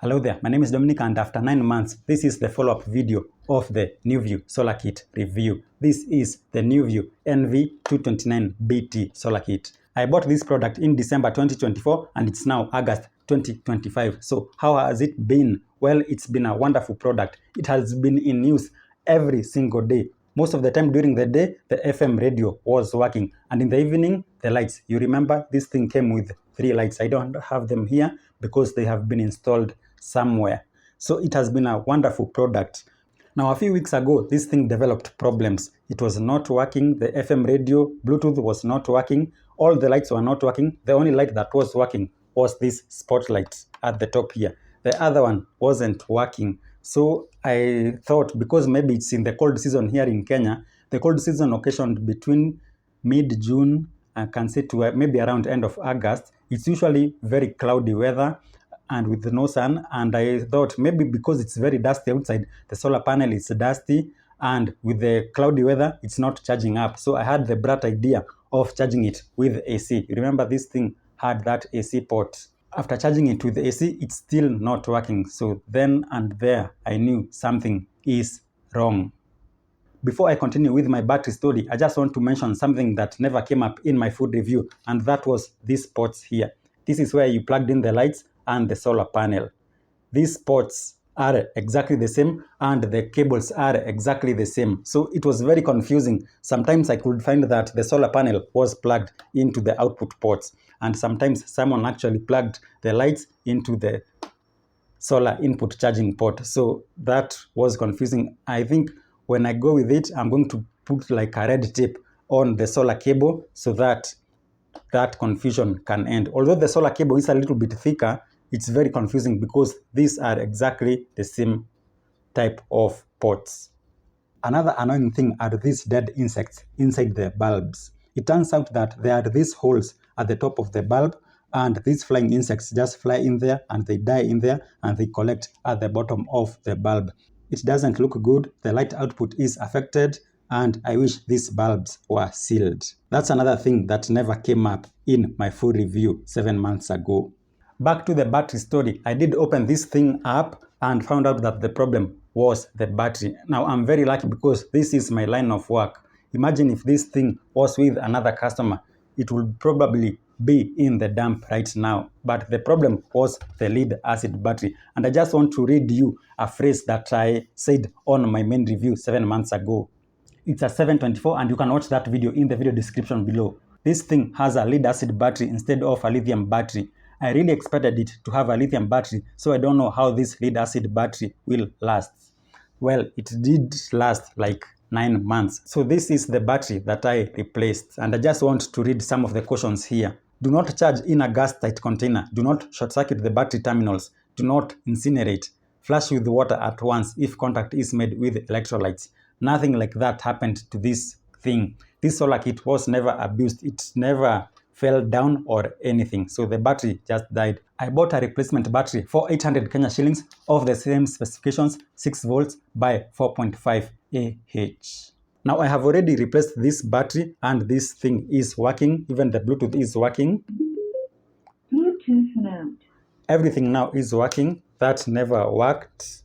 Hello there, my name is Dominic, and after 9 months, this is the follow-up video of the NEWVEW Solar Kit review. This is the NEWVEW NV-T229BT Solar Kit. I bought this product in December 2024 and it's now August 2025. So how has it been? Well, it's been a wonderful product. It has been in use every single day. Most of the time during the day, the FM radio was working, and in the evening, the lights. You remember this thing came with 3 lights. I don't have them here because they have been installed somewhere. So it has been a wonderful product. Now, a few weeks ago, this thing developed problems. It was not working. The FM radio, Bluetooth was not working. All the lights were not working. The only light that was working was this spotlight at the top here. The other one wasn't working. So I thought, because maybe it's in the cold season here in Kenya, the cold season occasioned between mid-June, I can say, to maybe around end of August. It's usually very cloudy weather and with no sun, and I thought maybe because it's very dusty outside, the solar panel is dusty, and with the cloudy weather, it's not charging up. So I had the bright idea of charging it with AC. You remember this thing had that AC port. After charging it with AC, it's still not working. So then and there, I knew something is wrong. Before I continue with my battery story, I just want to mention something that never came up in my food review, and that was these ports here. This is where you plugged in the lights and the solar panel. These ports are exactly the same and the cables are exactly the same. So it was very confusing. Sometimes I could find that the solar panel was plugged into the output ports, and sometimes someone actually plugged the lights into the solar input charging port. So that was confusing. I think when I go with it, I'm going to put like a red tape on the solar cable so that that confusion can end. Although the solar cable is a little bit thicker, it's very confusing because these are exactly the same type of ports. Another annoying thing are these dead insects inside the bulbs. It turns out that there are these holes at the top of the bulb, and these flying insects just fly in there and they die in there and they collect at the bottom of the bulb. It doesn't look good. The light output is affected, and I wish these bulbs were sealed. That's another thing that never came up in my full review 7 months ago. Back to the battery story. I did open this thing up and found out that the problem was the battery. Now, I'm very lucky because this is my line of work. Imagine if this thing was with another customer, it would probably be in the dump right now. But the problem was the lead acid battery. And I just want to read you a phrase that I said on my main review 7 months ago. It's a 724, and you can watch that video in the video description below. This thing has a lead acid battery instead of a lithium battery. I really expected it to have a lithium battery, so I don't know how this lead acid battery will last. Well, it did last like 9 months. So this is the battery that I replaced, and I just want to read some of the cautions here. Do not charge in a gas-tight container. Do not short-circuit the battery terminals. Do not incinerate. Flush with water at once if contact is made with electrolytes. Nothing like that happened to this thing. This solar kit was never abused. It never fell down or anything. So the battery just died. I bought a replacement battery for 800 Kenya shillings of the same specifications, 6 volts by 4.5 Ah. Now I have already replaced this battery and this thing is working. Even the Bluetooth is working. Bluetooth mode. Everything now is working. That never worked.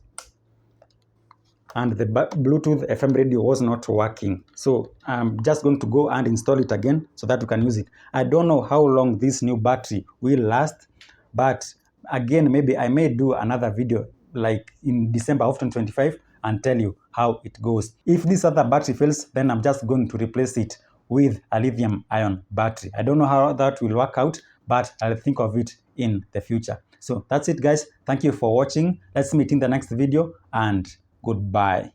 And the Bluetooth FM radio was not working. So I'm just going to go and install it again so that we can use it. I don't know how long this new battery will last, but again, maybe I may do another video like in December of 2025 and tell you how it goes. If this other battery fails, then I'm just going to replace it with a lithium ion battery. I don't know how that will work out, but I'll think of it in the future. So that's it, guys. Thank you for watching. Let's meet in the next video, and goodbye.